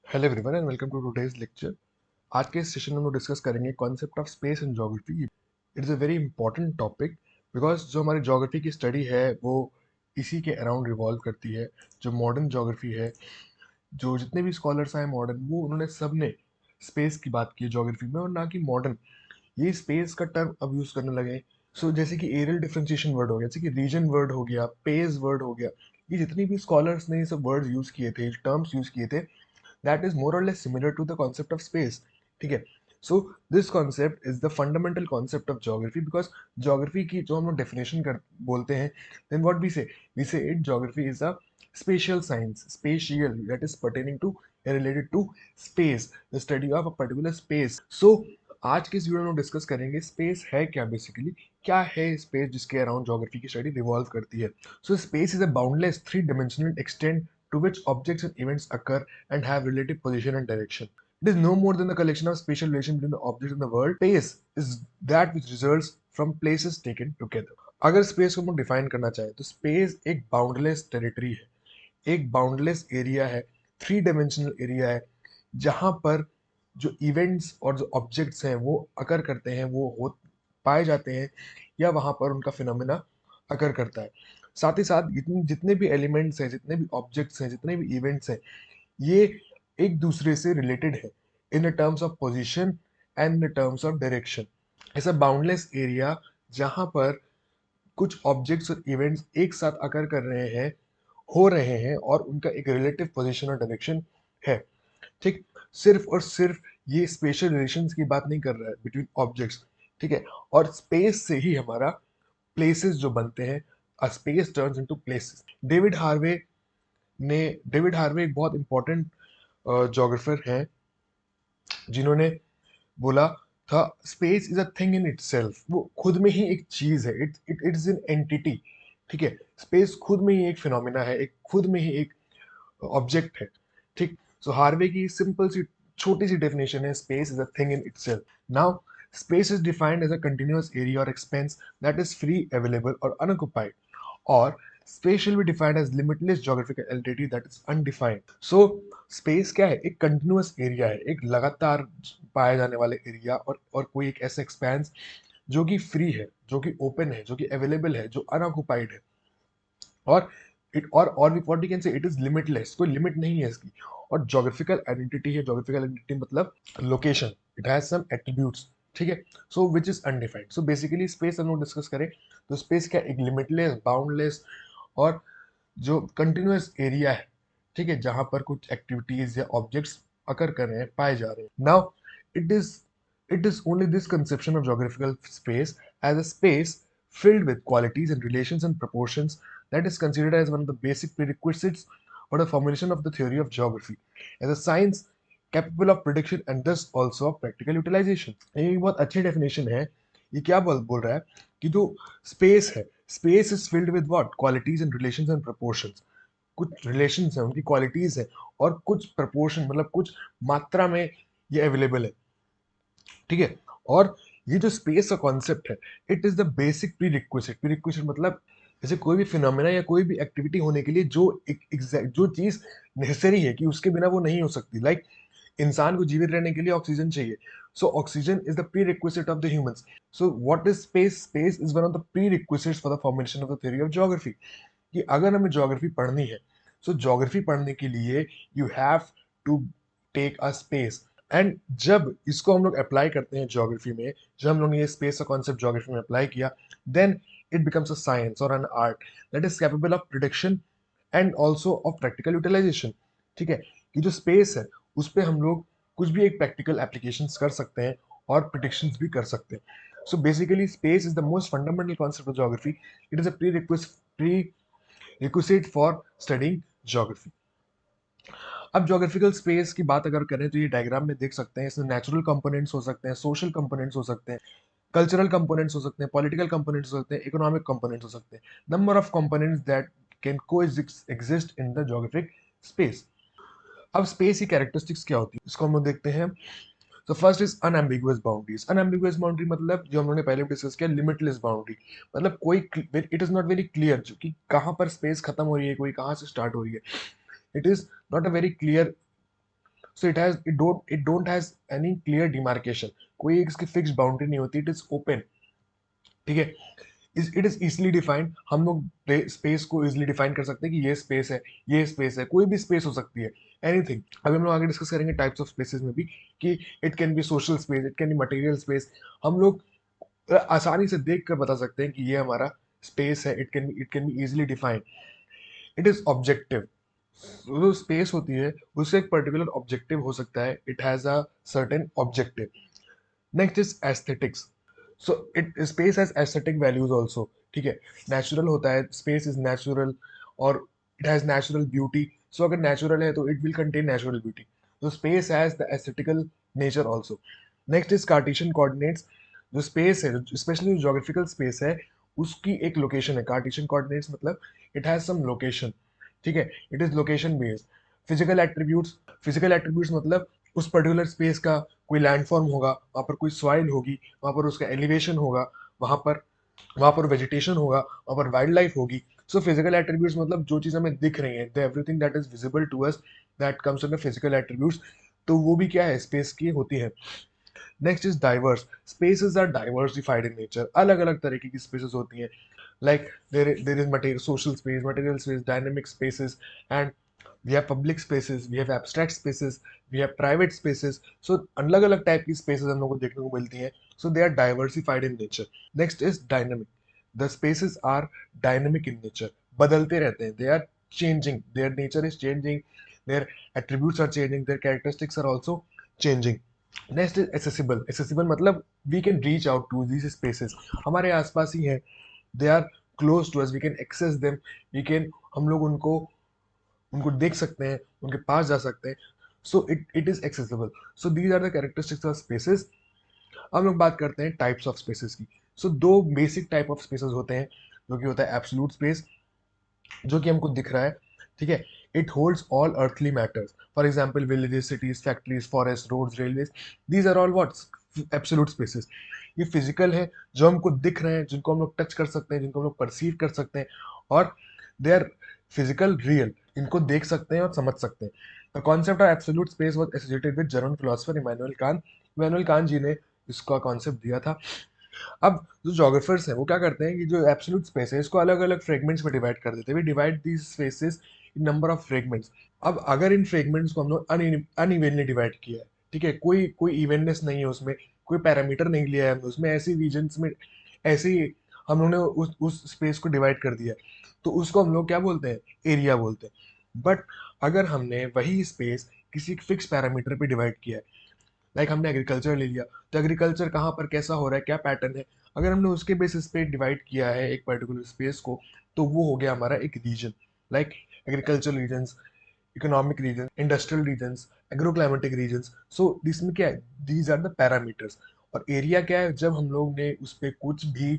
Hello everyone and welcome to today's lecture. आज के इस सेशन में हम लोग डिस्कस करेंगे concept of space and geography. It is a very important topic because जो हमारी ज्योग्राफी की स्टडी है वो इसी के अराउंड रिवॉल्व करती है। जो मॉडर्न ज्योग्राफी है, जो जितने भी स्कॉलर्स आए मॉडर्न, वो उन्होंने सब ने स्पेस की बात की है ज्योग्राफी में, और ना कि मॉडर्न ये स्पेस का टर्म अब यूज़ करने लगे। सो जैसे कि एरियल डिफरेंशिएशन वर्ड हो गया, जैसे कि रीजन वर्ड हो गया, पेज वर्ड हो गया, ये जितनी भी स्कॉलर्स ने ये सब वर्ड्स यूज़ किए थे, टर्म्स यूज़ किए थे, that is more or less similar to the concept of space. ठीक है। So this concept is the fundamental concept of geography because geography की जो हम लोग definition कर बोलते हैं, then what we say it geography is a spatial science, spatial, that is pertaining to related to space, the study of a particular space. So आज के इस वीडियो में हम डिस्कस करेंगे स्पेस है क्या, बेसिकली क्या है स्पेस जिसके अराउंड ज्योग्राफी की स्टडी रिवॉल्व करती है। So space is a boundless three dimensional extent to which objects and events occur and have relative position and direction. It is no more than the collection of spatial relations between the objects in the world. Space is that which results from places taken together. अगर space को हम लोग define करना चाहें तो space एक boundless territory है, एक बाउंडलेस एरिया है, थ्री डायमेंशनल एरिया है, जहां पर जो इवेंट्स और जो ऑब्जेक्ट्स हैं वो अकर करते हैं, वो हो पाए जाते हैं, या वहां पर उनका फिनोमेना अकर करता है। साथ ही साथ जितने भी एलिमेंट्स हैं, जितने भी ऑब्जेक्ट्स हैं, जितने भी इवेंट्स हैं, ये एक दूसरे से रिलेटेड है in the terms of position and in the terms of direction. ऐसा बाउंडलेस एरिया जहां पर कुछ ऑब्जेक्ट्स और इवेंट्स एक साथ अकर कर रहे हैं, हो रहे हैं, और उनका एक रिलेटिव पोजीशन और डायरेक्शन है। ठीक, सिर्फ और सिर्फ ये स्पेशल रिलेशंस की बात नहीं कर रहा है बिटवीन ऑब्जेक्ट्स। ठीक है, और स्पेस से ही हमारा प्लेसेस जो बनते हैं, a space turns into places. David Harvey एक बहुत इंपॉर्टेंट जोग्राफर हैं जिन्होंने बोला था space is a thing in itself. वो खुद में ही एक चीज है, इट इज एन एंटिटी। ठीक है, स्पेस खुद में ही एक फिनोमिना है, एक खुद में ही एक ऑब्जेक्ट है। ठीक, सो हार्वे की सिंपल सी छोटी सी डेफिनेशन है space is a thing in itself. Now space is defined as a continuous area और expanse that is free, available और unoccupied, or space shall be defined as limitless geographical entity that is undefined. So space क्या है? एक continuous area है, एक लगातार पाए जाने वाले एरिया, और कोई एक ऐसा एक्सपेंस जो कि फ्री है, जो कि ओपन है, जो कि अवेलेबल है, जो अनऑक्युपाइड है, और इट और भी what we can say it is limitless, कोई लिमिट नहीं है इसकी। और जोग्राफिकल आइडेंटिटी है, जोग्राफिकल आइडेंटिटी मतलब location, it has some attributes. ठीक है, so which is undefined. So basically space हम लोग डिस्कस करें तो स्पेस क्या, एक लिमिटलेस, बाउंडलेस और जो कंटिन्यूअस एरिया है। ठीक है, जहां पर कुछ एक्टिविटीज या ऑब्जेक्ट्स अकर कर रहे हैं, पाए जा रहे हैं। Now it is it is only this conception of geographical space as a space filled with qualities and relations and proportions that is considered as one of the basic prerequisites for the formulation of the theory of geography as a science capable of prediction and thus also of practical utilization। ये एक बहुत अच्छी definition है। ये क्या बोल रहा है कि जो स्पेस है, space is filled with what, qualities and relations and proportions. कुछ रिलेशंस हैं, उनकी क्वालिटीज है, और कुछ प्रपोर्शन मतलब कुछ मात्रा में ये अवेलेबल है। ठीक है, और ये जो स्पेस का कॉन्सेप्ट है, it is the basic pre requisite. Pre requisite मतलब जैसे कोई भी फिनोमेना या कोई भी एक्टिविटी होने के लिए जो एग्जैक्ट जो चीज नेसेसरी है कि उसके बिना वो नहीं हो सकती, लाइक इंसान को जीवित रहने के लिए ऑक्सीजन चाहिए। So oxygen is the pre requisite of the humans. So what is space? Space is one of the pre requisites for the formation of the theory of geography. कि अगर हमें ज्योग्राफी पढ़नी है, सो ज्योग्राफी पढ़ने के लिए you have to take a space. And जब इसको हम लोग अप्लाई करते हैं ज्योग्राफी में, जब हम लोग ने ये स्पेस का कॉन्सेप्ट ज्योग्राफी में अप्लाई किया, then it becomes a science और an art that is capable of prediction and also of practical utilisation. ठीक है, कि जो स्पेस है उस पर हम लोग कुछ भी एक प्रैक्टिकल एप्लीकेशन कर सकते हैं और प्रिडिक्शंस भी कर सकते हैं। सो basically space is the most fundamental concept of geography. It is a pre requisite for studying geography. अब ज्योग्राफिकल स्पेस की बात अगर करें तो ये डायग्राम में देख सकते हैं, इसमें नेचुरल कंपोनेंट्स हो सकते हैं, सोशल कंपोनेंट्स हो सकते हैं, कल्चरल कंपोनेंट्स हो सकते हैं, पॉलिटिकल कंपोनेंट्स हो सकते हैं, इकोनॉमिक कंपोनेंट्स हो सकते हैं। Number of components that can coexist in the geographic space. अब स्पेस की कैरेक्टरिस्टिक्स क्या होती है इसको हम लोग देखते हैं। तो first is unambiguous boundaries. Unambiguous boundary मतलब जो हम लोगों ने पहले भी डिस्कस किया, लिमिटलेस बाउंड्री। मतलब कोई it is not very clear कि कहाँ पर स्पेस खत्म हो रही है, कोई कहाँ से स्टार्ट हो रही है। It is not a very clear so it don't has any clear demarcation, कोई इसकी फिक्स बाउंड्री नहीं होती, इट इज ओपन, ठीक है। इट इज इजिली डिफाइंड, हम लोग स्पेस को इजिली डिफाइन कर सकते हैं कि ये स्पेस है, ये स्पेस है, कोई भी स्पेस हो सकती है, एनीथिंग। अभी हम लोग आगे डिस्कस करेंगे टाइप्स ऑफ स्पेसेस में भी, कि it can B social space, it can B material space. हम लोग आसानी से देख कर बता सकते हैं कि ये हमारा स्पेस है, it can be easily defined. It is objective, जो स्पेस होती है उससे एक पर्टिकुलर ऑब्जेक्टिव हो सकता है, it has a certain objective. Next is aesthetics. So it space has aesthetic values also, ठीक है। नेचुरल होता है, स्पेस इज नेचुरल, और it has natural beauty. So अगर नेचुरल है तो it will contain natural beauty, तो space has the aesthetical nature also. Next is Cartesian coordinates. जो स्पेस है, स्पेशली जो ज्योग्राफिकल स्पेस है, उसकी एक लोकेशन है। कार्टेशियन कोऑर्डिनेट्स मतलब इट हैज सम लोकेशन, ठीक है, it is location based. Physical attributes, physical attributes मतलब उस पर्टिकुलर स्पेस का कोई लैंडफॉर्म होगा, वहाँ पर कोई सॉइल होगी, वहाँ पर उसका एलिवेशन होगा, वहाँ पर वहाँ पर वेजिटेशन होगा, वहाँ पर वाइल्ड लाइफ होगी। सो फिजिकल एट्रीब्यूट्स मतलब जो चीज़ हमें दिख रही है, the everything that is visible to us, that comes under physical attributes. तो वो भी क्या है, स्पेस की होती है। Next is diverse. Spaces are diversified in nature, अलग अलग तरीके की स्पेसेस होती हैं। Like there is material social space, material space, dynamic spaces, and we have public spaces, we have abstract spaces, we have private spaces. So अलग अलग type की spaces हम लोग को देखने को मिलती हैं, so they are diversified in nature. Next is dynamic. The spaces are dynamic in nature, बदलते रहते हैं, they are changing, their nature is changing, their attributes are changing, their characteristics are also changing. Next is accessible. Accessible मतलब we can reach out to these spaces, हमारे आसपास ही हैं, they are close to us, we can access them, we can, हम लोग उनको उनको देख सकते हैं, उनके पास जा सकते हैं। So it is accessible. So these are the characteristics of spaces. अब लोग बात करते हैं टाइप्स ऑफ स्पेसेस की। सो दो बेसिक टाइप ऑफ स्पेसेस होते हैं, जो कि होता है एब्सोल्यूट स्पेस, जो कि हमको दिख रहा है, ठीक है। It holds all earthly matters, for example villages, cities, factories, forest, roads, railways, these are all what absolute spaces. ये फिजिकल है, जो हमको दिख रहे हैं, जिनको हम लोग टच कर सकते हैं, जिनको हम लोग परसीव कर सकते हैं, और दे आर फिजिकल रियल, इनको देख सकते हैं और समझ सकते हैं। The concept of absolute space was associated with German philosopher Immanuel Kant. Immanuel Kant ji ने इसका कॉन्सेप्ट दिया था। अब जो जोग्राफर्स हैं वो क्या करते हैं कि जो एब्सोल्यूट स्पेस है इसको अलग अलग फ्रेगमेंट्स में डिवाइड कर देते हैं। We divide these spaces in number of fragments. अब अगर इन फ्रेगमेंट्स को हम लोग अनइवनली डिवाइड किया है, ठीक है, कोई कोई इवननेस नहीं है उसमें, कोई पैरामीटर नहीं लिया है हमने उसमें, ऐसी रीजन्स में ऐसे ही हम लोगों ने उस स्पेस को डिवाइड कर दिया है, तो उसको हम लोग क्या बोलते हैं, एरिया बोलते हैं। बट अगर हमने वही स्पेस किसी फिक्स पैरामीटर पे डिवाइड किया है, लाइक हमने एग्रीकल्चर ले लिया, तो एग्रीकल्चर कहाँ पर कैसा हो रहा है, क्या पैटर्न है, अगर हमने उसके बेसिस पे डिवाइड किया है एक पर्टिकुलर स्पेस को, तो वो हो गया हमारा एक region. Like agriculture regions, economic region, industrial regions, agroclimatic regions. So इसमें क्या है, दीज आर द पैरामीटर्स। और एरिया क्या है, जब हम लोग ने उस पर कुछ भी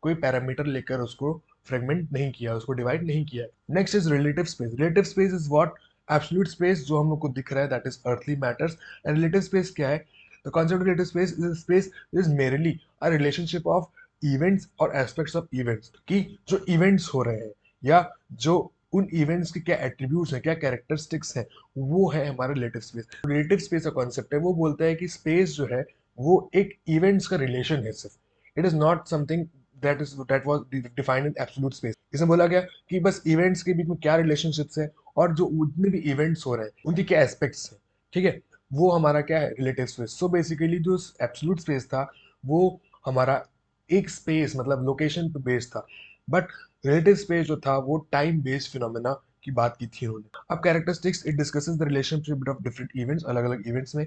कोई पैरामीटर लेकर उसको फ्रेगमेंट नहीं किया, उसको डिवाइड नहीं किया। Next is relative space. Relative space is what absolute space जो हम लोग को दिख रहा है, that is earthly matters. And relative space क्या है, the concept of relative space is space is merely a relationship of events और एस्पेक्ट्स ऑफ इवेंट्स, कि जो इवेंट्स हो रहे हैं या जो उन इवेंट्स के क्या एट्रीब्यूट्स हैं, क्या कैरेक्टरिस्टिक्स हैं, वो है हमारा रिलेटिव स्पेस। रिलेटिव स्पेस का कॉन्सेप्ट है, वो बोलता है कि स्पेस जो है वो एक इवेंट्स का रिलेशन है सिर्फ, it is not something that was defined in absolute space. इसमें बोला गया कि बस इवेंट्स के बीच में क्या रिलेशनशिप्स है, और जो उतने भी इवेंट्स हो रहे हैं उनके क्या एस्पेक्ट्स हैं, ठीक है, वो हमारा क्या है, रिलेटिव स्पेस। सो बेसिकली जो एब्सोल्यूट स्पेस था वो हमारा एक स्पेस मतलब लोकेशन पे बेस्ड था, बट रिलेटिव स्पेस जो था वो टाइम बेस्ड फिनोमेना की बात की थी उन्होंने। अब characteristics, it discusses the relationship of different events, अलग अलग इवेंट्स में।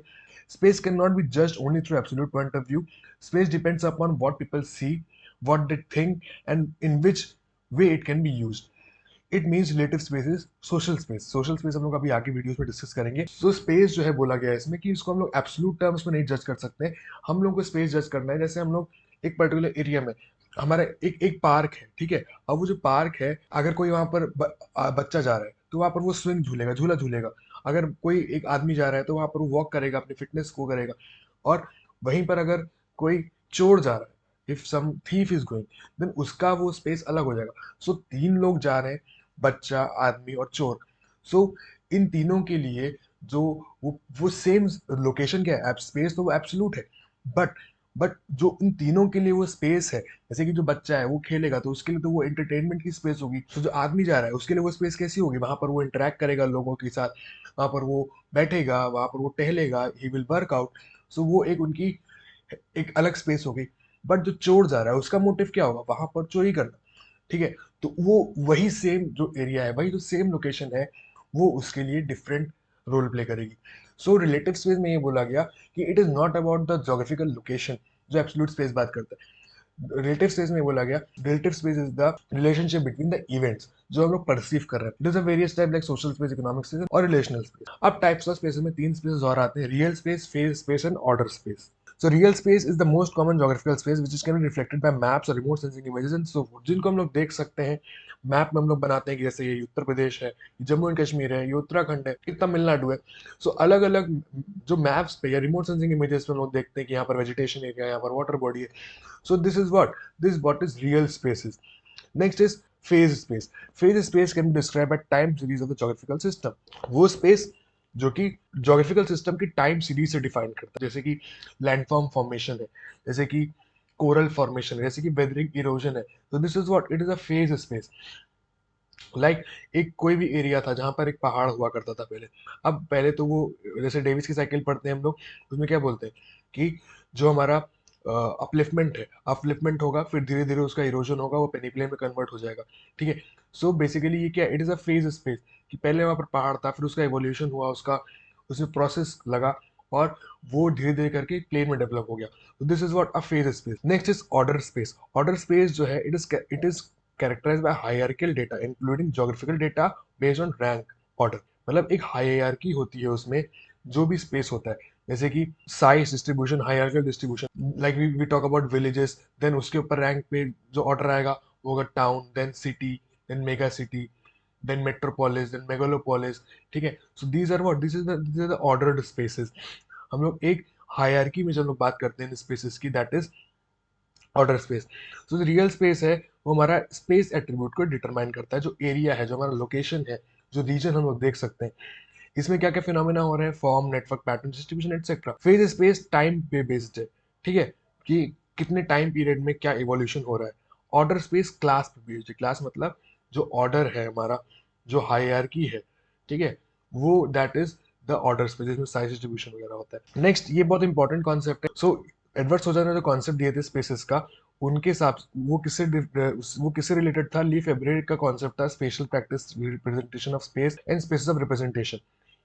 Space can not be judged only through absolute point of view. Space depends upon what people see, what they think, and in which way it can be used. It means relative space is social space. Social space हम लोग अभी आगे videos में discuss करेंगे। तो space जो है बोला गया है इसमें कि इसको हम लोग एब्सोल्यूट टर्म्स में नहीं जज कर सकते, हम लोग को स्पेस जज करना है। जैसे हम लोग एक पर्टिकुलर एरिया में, हमारा एक एक पार्क है, ठीक है, अब वो जो पार्क है, अगर कोई वहां पर बच्चा जा रहा है तो वहां पर वो स्विंग झूलेगा, झूला झूलेगा। अगर कोई एक आदमी जा रहा है तो वहां पर वो वॉक करेगा, अपनी फिटनेस को करेगा। और वहीं पर अगर कोई चोर जा रहा है, if some thief is going, then उसका वो स्पेस अलग हो जाएगा। सो तीन लोग जा रहे हैं, बच्चा, आदमी और चोर। सो इन तीनों के लिए जो वो सेम लोकेशन क्या है, स्पेस तो वो एब्सोल्यूट है, बट जो इन तीनों के लिए वो स्पेस है, जैसे कि जो बच्चा है वो खेलेगा तो उसके लिए तो वो एंटरटेनमेंट की स्पेस होगी, तो जो आदमी जा रहा है उसके लिए वो स्पेस कैसी होगी, वहां पर वो इंटरेक्ट करेगा लोगों के साथ, वहां पर वो बैठेगा, वहां पर वो टहलेगा, ही विल वर्क आउट। सो वो एक उनकी एक अलग स्पेस हो गई। बट जो चोर जा रहा है उसका मोटिव क्या होगा, वहां पर चोरी करना, ठीक है। तो वो वही सेम जो एरिया है, वही जो सेम लोकेशन है, वो उसके लिए डिफरेंट रोल प्ले करेगी। सो रिलेटिव स्पेस में ये बोला गया कि it is not about the geographical location, जो एब्सोल्यूट स्पेस बात करता है। रिलेटिव स्पेस में बोला गया, relative space is the relationship between the events जो हम लोग परसीव कर रहे हैं। It is a various type like social space, economic space और रिलेशनल स्पेस। अब टाइप्स ऑफ स्पेस में तीन स्पेसेस और आते हैं, real space, phase space and order space. So real space is the most common geographical space which is can be reflected by maps or remote sensing images and so forth, जिनको हम लोग देख सकते हैं map में। हम लोग बनाते हैं कि जैसे ये उत्तर प्रदेश है, ये जम्मू एंड कश्मीर है, ये उत्तराखंड है, ये तमिलनाडु है। सो अलग अलग जो मैप्स पे या रिमोट सेंसिंग इमेजेस पे हम लोग देखते हैं कि यहाँ पर वेजिटेशन एरिया है, यहाँ पर वाटर बॉडी है। So this is real spaces. Next is phase space. Phase space can be described by time series of the geographical system. वो स्पेस जो कि जोग्राफिकल सिस्टम की टाइम सीरीज से डिफाइन करता है, जैसे कि लैंडफॉर्म फॉर्मेशन है, जैसे कि कोरल फॉर्मेशन है, जैसे कि वेदरिंग इरोजन है। तो this is what it is a phase space. Like एक कोई भी एरिया था जहां पर एक पहाड़ हुआ करता था पहले। अब पहले तो वो, जैसे डेविस की साइकिल पढ़ते हैं हम लोग, उसमें क्या बोलते हैं कि जो हमारा अपलिफ्टमेंट है, अपलिफ्टमेंट होगा, फिर धीरे धीरे उसका इरोजन होगा, वो पेनिप्लेन में कन्वर्ट हो जाएगा, ठीक है। सो बेसिकली ये क्या, it is a phase space, कि पहले वहां पर पहाड़ था, फिर उसका इवोल्यूशन हुआ, उसका उसमें प्रोसेस लगा, और वो धीरे धीरे करके प्लेन में डेवलप हो गया। तो this is what a phase space. Next is order space. Order space जो है, it is characterized by hierarchical data including geographical data based on rank order। मतलब एक हायरार्की होती है उसमें, जो भी स्पेस होता है, जैसे कि size distribution, hierarchical distribution, like we talk about villages, then उसके ऊपर रैंक पे जो ऑर्डर आएगा वो होगा town, then city, then mega city, then metropolis, then megalopolis, ठीक है। So these are what this are the ordered spaces. हम लोग एक हायरार्की में जब लोग बात करते हैं स्पेसेस की, दैट इज ऑर्डर स्पेस। तो जो रियल स्पेस है वो हमारा स्पेस एट्रीब्यूट को डिटरमाइन करता है, जो एरिया है, जो हमारा लोकेशन है, जो रीजन हम लोग देख सकते हैं, इसमें क्या क्या फिनोमेना हो रहे हैं, form, network, pattern, distribution etcetera. Phase space time पे बेस्ड है, ठीक है, कि कितने टाइम पीरियड में क्या इवोल्यूशन हो रहा है। ऑर्डर स्पेस क्लास पे बेस्ड है, क्लास मतलब जो ऑर्डर है हमारा, जो हायरार्की है, ठीक है, वो that is the order space, जिसमें साइज डिस्ट्रीब्यूशन वगैरह होता है। नेक्स्ट, ये बहुत इंपॉर्टेंट कॉन्सेप्ट है। सो एडवर्ड सोजर ने जो कॉन्सेप्ट दिए थे स्पेसेस का, उनके हिसाब से वो किससे रिलेटेड था, ली फेब्रे का कॉन्सेप्ट था, special practice representation of space and spaces of representation.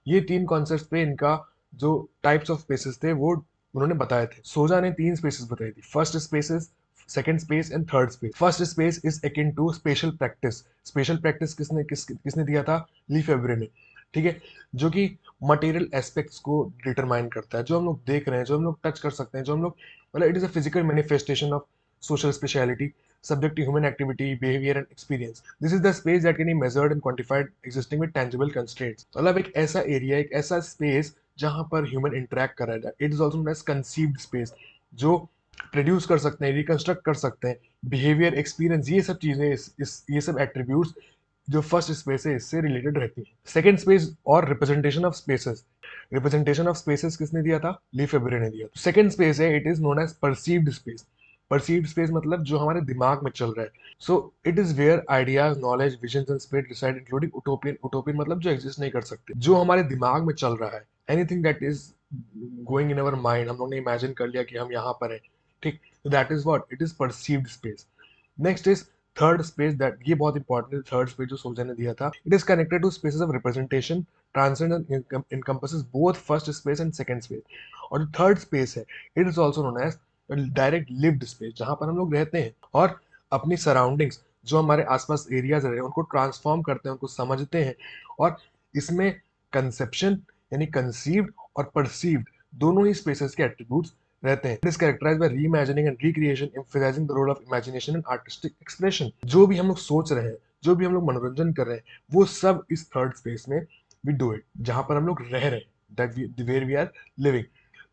ये तीन कॉन्सेप्ट पे इनका जो टाइप्स ऑफ स्पेसेस थे वो उन्होंने बताए थे। सोजा ने तीन स्पेसेस बताई थी, first spaces, second space and third space. First space is akin to spatial practice. Spatial practice किसने दिया था, ली फेब्रे ने, ठीक है, जो कि मटेरियल एस्पेक्ट्स को डिटरमाइन करता है, जो हम लोग देख रहे हैं, जो हम लोग टच कर सकते हैं, जो हम लोग, मतलब it is a physical manifestation of social speciality subject to human activity, behavior and experience. This is the space that can be measured and quantified existing with tangible constraints। मतलब एक ऐसा एरिया, एक ऐसा स्पेस जहां पर human interact कर रहा है। It is also known as conceived space, जो प्रोड्यूस कर सकते हैं, रिकंस्ट्रक्ट कर सकते हैं, बिहेवियर, एक्सपीरियंस, ये सब चीजें, ये सब एट्रीब्यूट्स जो फर्स्ट स्पेस है इससे रिलेटेड रहती है। सेकंड स्पेस और representation of spaces. Representation of spaces किसने दिया था, ली फेब्रे ने दिया। सेकंड स्पेस है, it is known as perceived space. Perceived space मतलब जो हमारे दिमाग में चल रहा है। So it is where ideas, knowledge, vision and spirit reside including utopian. Utopian मतलब जो एग्जिस्ट नहीं कर सकते, जो हमारे दिमाग में चल रहा है, anything that is going in our mind, हम लोग ने इमेजिन कर लिया कि हम यहाँ पर हैं, ठीक, that is what it is perceived space. Next is third space, that ये बहुत इंपॉर्टेंट है। थर्ड स्पेस जो सोल्जर ने दिया था, it is connected to spaces of representation, transcend and encompasses both first space and second space. और जो third space है, it is also known as direct lived space, जहां पर हम लोग रहते हैं और अपनी सराउंडिंग्स, जो हमारे आसपास एरियाज रहे हैं, उनको ट्रांसफॉर्म करते हैं, उनको समझते हैं। और इसमें कंसेप्शन यानी कंसीव्ड और परसीव्ड दोनों ही स्पेसेस के एट्रीब्यूट्स रहते हैं। It is characterised by reimagining and recreation, emphasising the role of imagination and artistic expression. जो भी हम लोग सोच रहे हैं, जो भी हम लोग मनोरंजन कर रहे हैं, वो सब इस थर्ड स्पेस में वी डू इट, जहां पर हम लोग रह रहे हैं, that where we are living.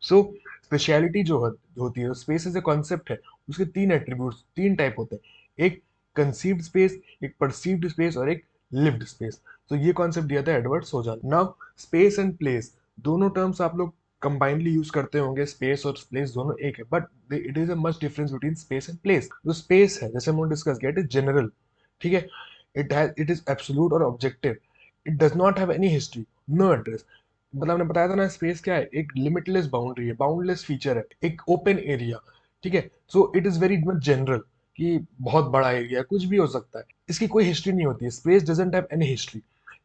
So spatiality जो होती है, स्पेस एज ए कॉन्सेप्ट है, उसके तीन एट्रीब्यूट्स, तीन टाइप होते हैं, एक कंसीव्ड स्पेस, एक परसीव्ड स्पेस और एक लिव्ड स्पेस। तो ये कॉन्सेप्ट दिया था Edward Soja. Now space and place, दोनों टर्म्स आप लोग कंबाइनली यूज करते होंगे, स्पेस और प्लेस दोनों एक है, but it is a much difference between space and place. जो स्पेस है, जैसे हमने डिस्कस किया, इट इज जनरल, ठीक है, इट इज एब्सोल्यूट और objective, it does not have any history, no address. मतलब हमने बताया था ना, स्पेस क्या है, एक लिमिटलेस बाउंड्री है, बाउंडलेस फीचर है, एक ओपन एरिया, ठीक है। So it is very much general, कि बहुत बड़ा एरिया, कुछ भी हो सकता है, इसकी कोई हिस्ट्री नहीं होती है। Space doesn't have any history,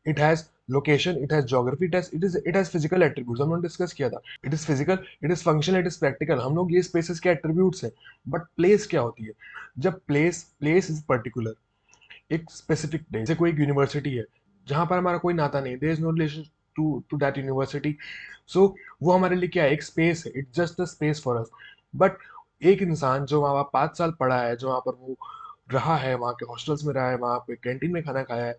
it has location, it has geography, it has physical attributes, हमने डिस्कस किया था। It is physical, it is functional, it is practical, हम लोग ये स्पेसेस के एट्रीब्यूट्स हैं। बट प्लेस क्या होती है? जब प्लेस प्लेस इज पर्टिकुलर, एक स्पेसिफिक प्लेस, जैसे कोई एक यूनिवर्सिटी है जहां पर हमारा कोई नाता नहीं, there is no relation to to that university, so वो हमारे लिए क्या है, एक स्पेस है, it's just a space for us. But एक इंसान जो वहाँ 5 साल पढ़ा है, जो वहाँ पर वो रहा है, वहाँ के हॉस्टल्स में रहा है, वहाँ पे कैंटीन में खाना खाया है,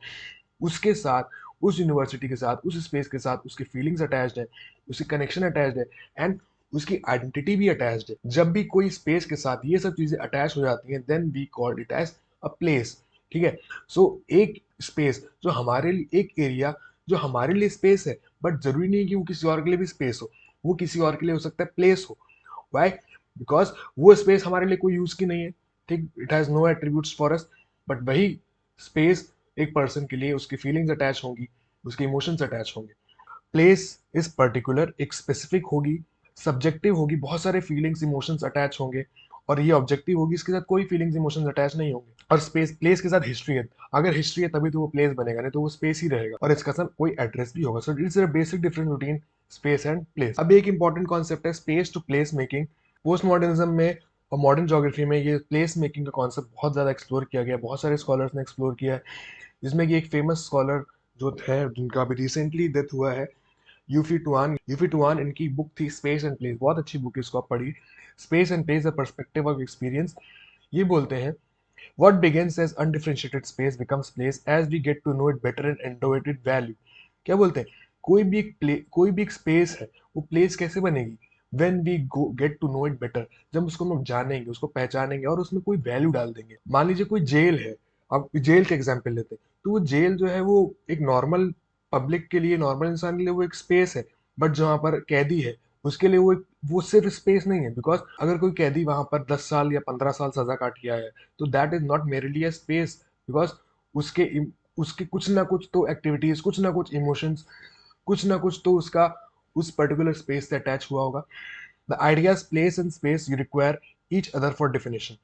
उसके साथ, उस यूनिवर्सिटी के साथ, उस स्पेस के साथ उसकी फीलिंग्स अटैच्ड है, उसकी कनेक्शन अटैच्ड है, एंड उसकी आइडेंटिटी भी अटैच्ड है। जब भी कोई स्पेस के साथ ये सब चीजें अटैच हो जाती हैं, then we called it as a place, ठीक है। सो एक स्पेस जो हमारे लिए, एक एरिया जो हमारे लिए स्पेस है, बट जरूरी नहीं कि वो किसी और के लिए भी स्पेस हो, वो किसी और के लिए हो सकता है प्लेस हो। वाई? बिकॉज वो स्पेस हमारे लिए कोई यूज की नहीं है, ठीक, it has no attributes for us. But वही स्पेस एक पर्सन के लिए उसकी फीलिंग्स अटैच होंगी, उसके इमोशंस अटैच होंगे। प्लेस इज पर्टिकुलर, एक स्पेसिफिक होगी, सब्जेक्टिव होगी, बहुत सारे फीलिंग्स इमोशंस अटैच होंगे, और ये ऑब्जेक्टिव होगी, इसके साथ कोई फीलिंग्स इमोशंस अटैच नहीं होंगे। और स्पेस, प्लेस के साथ हिस्ट्री है, अगर हिस्ट्री है तभी तो वो प्लेस बनेगा, नहीं तो वो स्पेस ही रहेगा, और इसका साथ कोई एड्रेस भी होगा। So it's a basic difference between space and place. अब एक इंपॉर्टेंट कॉन्सेप्ट है space to place making. Post modernism में और मॉडर्न ज्योग्राफी में ये प्लेस मेकिंग का कॉन्सेप्ट बहुत ज्यादा एक्सप्लोर किया गया, बहुत सारे स्कॉलर्स ने एक्सप्लोर किया है, जिसमें कि एक फेमस स्कॉलर जो है, जिनका अभी रिसेंटली डेथ हुआ है, यूफी टुआन, इनकी बुक थी स्पेस एंड प्लेस, बहुत अच्छी बुक है, इसको आप पढ़िए। Space and place, the perspective of experience. ये बोलते हैं, what begins as undifferentiated space becomes place as we get to know it better and endow it with value। क्या बोलते हैं, कोई भी एक स्पेस है, वो प्लेस कैसे बनेगी? when we go get to know it better, जब उसको हम लोग जानेंगे, उसको पहचानेंगे, और उसमें कोई वैल्यू डाल देंगे। मान लीजिए कोई जेल है, अब जेल का एग्जांपल लेते हैं, तो वो जेल जो है, वो एक नॉर्मल पब्लिक के लिए, नॉर्मल इंसान के लिए वो एक स्पेस है, बट जहाँ पर कैदी है, उसके लिए वो सिर्फ स्पेस नहीं है। बिकॉज अगर कोई कैदी वहां पर 10 साल या 15 साल सजा काट के आया है, तो that is not merely a space, because उसके उसके कुछ ना कुछ तो एक्टिविटीज, कुछ ना कुछ इमोशंस, कुछ ना कुछ तो उसका उस पर्टिकुलर स्पेस से अटैच हुआ होगा। The ideas place and space you require each other for definition.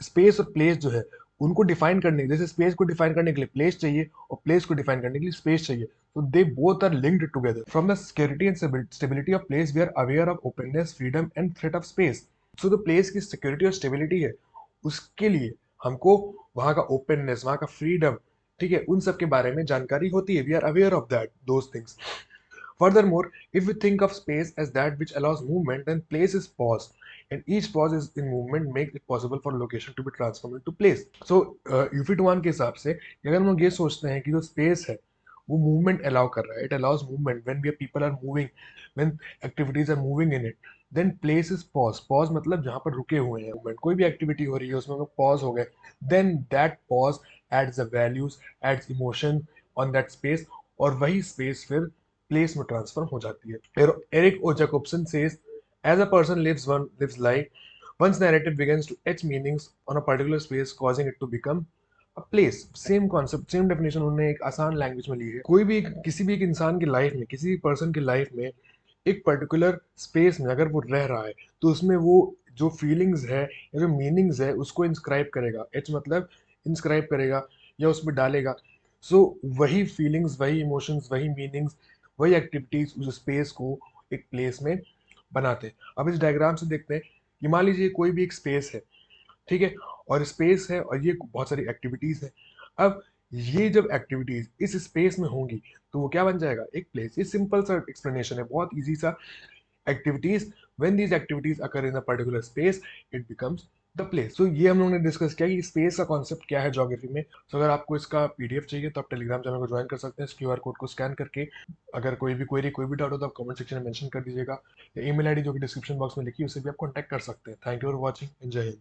Space और प्लेस जो है, उनको डिफाइन करने, जैसे स्पेस को डिफाइन करने के लिए प्लेस चाहिए, और प्लेस को डिफाइन करने के लिए स्पेस चाहिए, तो they both are linked together. From the security and stability of place we are aware of openness, freedom and threat of space. So the place की सिक्योरिटी और स्टेबिलिटी है, उसके लिए हमको वहां का ओपननेस, वहां का फ्रीडम, ठीक है, उन सब के बारे में जानकारी होती है, we are aware of that those things. Furthermore, if we think of space as that which allows movement, then place is pause, and each pause is in movement makes it possible for location to be transformed into place. So, यूफी टुआन के हिसाब से, अगर हम लोग ये सोचते हैं कि जो स्पेस है वो मूवमेंट अलाउ कर रहा है, it allows movement when we people are moving, when activities are moving in it, then place is pause. Pause मतलब जहाँ पर रुके हुए हैं, मूवमेंट कोई भी एक्टिविटी हो रही है, उसमें पॉज हो गए, then that pause adds the values, adds emotion on that space, और वही स्पेस फिर प्लेस में ट्रांसफर हो जाती है। Eric O Jacobson says, as a person lives life, one's narrative begins to etch meanings on a particular space, causing it to become a place। Same concept, same definition उन्होंने एक आसान language में ली है। कोई भी किसी भी एक इंसान की लाइफ में, किसी भी पर्सन की लाइफ में, एक पर्टिकुलर स्पेस में अगर वो रह रहा है, तो उसमें वो जो फीलिंग्स है या जो मीनिंग्स है, उसको इंस्क्राइब करेगा। एच मतलब इंस्क्राइब करेगा या उसमें डालेगा। सो वही फीलिंग्स, वही इमोशंस, वही मीनिंग्स, वही एक्टिविटीज उस स्पेस को एक प्लेस में बनाते हैं। अब इस डायग्राम से देखते हैं कि मान लीजिए कोई भी एक स्पेस है, ठीक है, और स्पेस है, और ये बहुत सारी एक्टिविटीज है। अब ये जब एक्टिविटीज इस स्पेस में होंगी, तो वो क्या बन जाएगा, एक प्लेस। ये सिंपल सा एक्सप्लेनेशन है, बहुत इजी सा। Activities, when these activities occur in a particular space, it becomes the place. तो ये हम लोगों ने डिस्कस किया कि स्पेस का कॉन्सेप्ट क्या है ज्योग्राफी में। तो अगर आपको इसका पीडीएफ चाहिए, तो आप टेलीग्राम चैनल को ज्वाइन कर सकते हैं, इस क्यूआर कोड को स्कैन करके। अगर कोई भी क्वेरी, कोई भी डाउट हो, तो आप कमेंट सेक्शन में मेंशन कर दीजिएगा, या ईमेल आईडी जो कि डिस्क्रिप्शन बॉक्स में लिखी है, उससे भी आप कॉन्टैक्ट कर सकते हैं। थैंक यू फॉर वॉचिंग, जय हिंद।